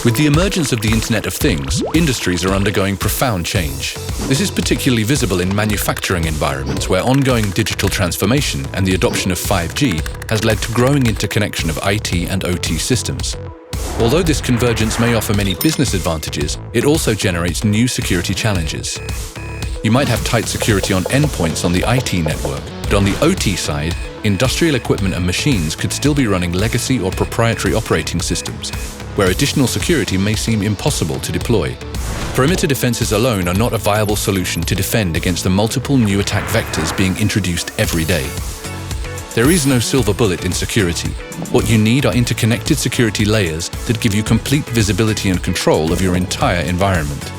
With the emergence of the Internet of Things, industries are undergoing profound change. This is particularly visible in manufacturing environments where ongoing digital transformation and the adoption of 5G has led to growing interconnection of IT and OT systems. Although this convergence may offer many business advantages, it also generates new security challenges. You might have tight security on endpoints on the IT network, but on the OT side, industrial equipment and machines could still be running legacy or proprietary operating systems, where additional security may seem impossible to deploy. Perimeter defenses alone are not a viable solution to defend against the multiple new attack vectors being introduced every day. There is no silver bullet in security. What you need are interconnected security layers that give you complete visibility and control of your entire environment.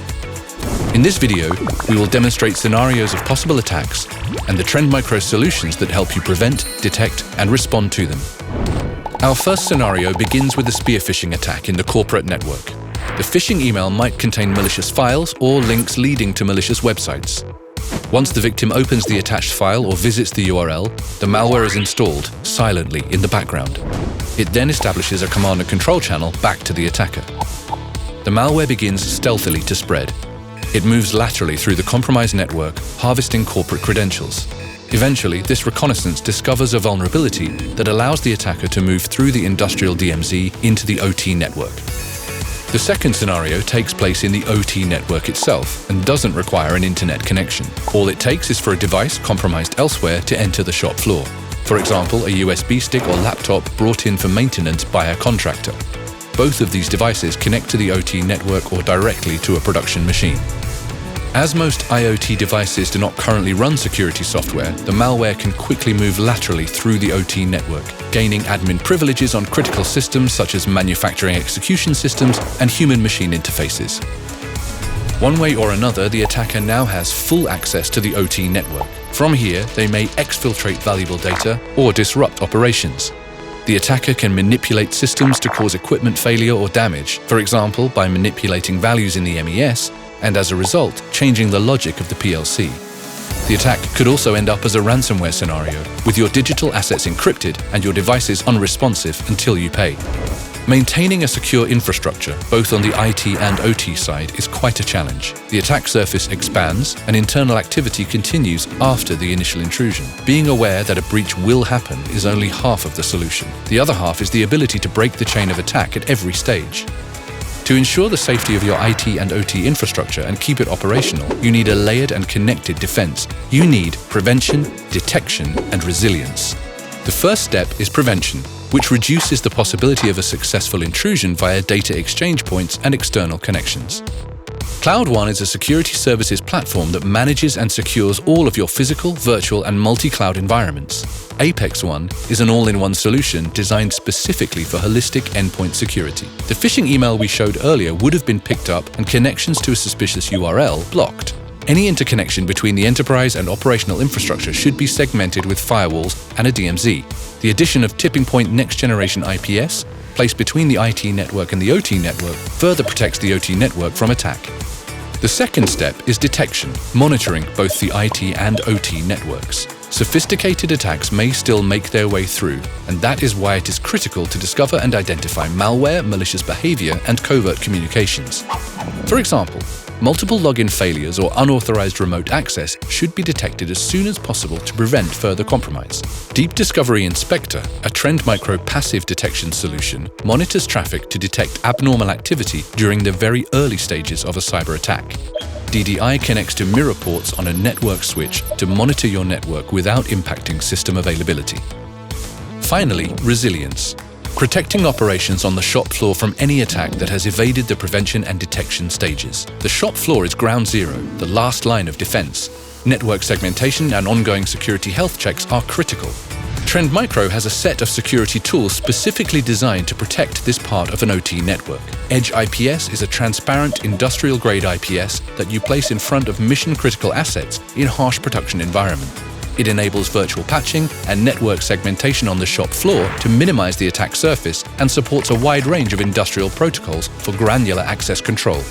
In this video, we will demonstrate scenarios of possible attacks and the Trend Micro solutions that help you prevent, detect, and respond to them. Our first scenario begins with a spear phishing attack in the corporate network. The phishing email might contain malicious files or links leading to malicious websites. Once the victim opens the attached file or visits the URL, the malware is installed silently in the background. It then establishes a command and control channel back to the attacker. The malware begins stealthily to spread. It moves laterally through the compromised network, harvesting corporate credentials. Eventually, this reconnaissance discovers a vulnerability that allows the attacker to move through the industrial DMZ into the OT network. The second scenario takes place in the OT network itself and doesn't require an internet connection. All it takes is for a device compromised elsewhere to enter the shop floor. For example, a USB stick or laptop brought in for maintenance by a contractor. Both of these devices connect to the OT network or directly to a production machine. As most IoT devices do not currently run security software, the malware can quickly move laterally through the OT network, gaining admin privileges on critical systems such as manufacturing execution systems and human-machine interfaces. One way or another, the attacker now has full access to the OT network. From here, they may exfiltrate valuable data or disrupt operations. The attacker can manipulate systems to cause equipment failure or damage, for example, by manipulating values in the MES, and as a result, changing the logic of the PLC. The attack could also end up as a ransomware scenario, with your digital assets encrypted and your devices unresponsive until you pay. Maintaining a secure infrastructure, both on the IT and OT side, is quite a challenge. The attack surface expands, and internal activity continues after the initial intrusion. Being aware that a breach will happen is only half of the solution. The other half is the ability to break the chain of attack at every stage. To ensure the safety of your IT and OT infrastructure and keep it operational, you need a layered and connected defense. You need prevention, detection, and resilience. The first step is prevention, which reduces the possibility of a successful intrusion via data exchange points and external connections. Cloud One is a security services platform that manages and secures all of your physical, virtual, and multi-cloud environments. Apex One is an all-in-one solution designed specifically for holistic endpoint security. The phishing email we showed earlier would have been picked up and connections to a suspicious URL blocked. Any interconnection between the enterprise and operational infrastructure should be segmented with firewalls and a DMZ. The addition of tipping point next-generation IPS, placed between the IT network and the OT network, further protects the OT network from attack. The second step is detection, monitoring both the IT and OT networks. Sophisticated attacks may still make their way through, and that is why it is critical to discover and identify malware, malicious behavior, and covert communications. For example, multiple login failures or unauthorized remote access should be detected as soon as possible to prevent further compromise. Deep Discovery Inspector, a Trend Micro passive detection solution, monitors traffic to detect abnormal activity during the very early stages of a cyber attack. DDI connects to mirror ports on a network switch to monitor your network without impacting system availability. Finally, resilience. Protecting operations on the shop floor from any attack that has evaded the prevention and detection stages. The shop floor is ground zero, the last line of defense. Network segmentation and ongoing security health checks are critical. Trend Micro has a set of security tools specifically designed to protect this part of an OT network. Edge IPS is a transparent industrial-grade IPS that you place in front of mission-critical assets in harsh production environment. It enables virtual patching and network segmentation on the shop floor to minimize the attack surface and supports a wide range of industrial protocols for granular access control.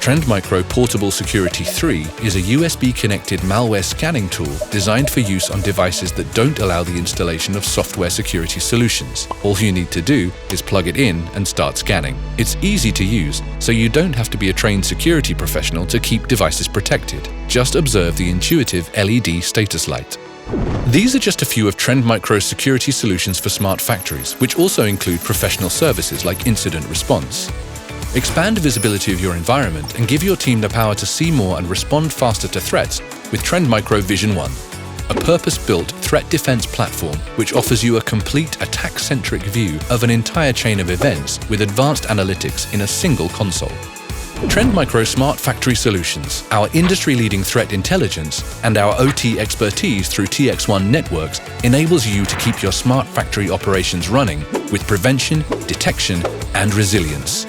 Trend Micro Portable Security 3 is a USB-connected malware scanning tool designed for use on devices that don't allow the installation of software security solutions. All you need to do is plug it in and start scanning. It's easy to use, so you don't have to be a trained security professional to keep devices protected. Just observe the intuitive LED status light. These are just a few of Trend Micro's security solutions for smart factories, which also include professional services like incident response. Expand visibility of your environment and give your team the power to see more and respond faster to threats with Trend Micro Vision One, a purpose-built threat defense platform which offers you a complete attack-centric view of an entire chain of events with advanced analytics in a single console. Trend Micro Smart Factory Solutions, our industry-leading threat intelligence, and our OT expertise through TX1 networks enables you to keep your smart factory operations running with prevention, detection, and resilience.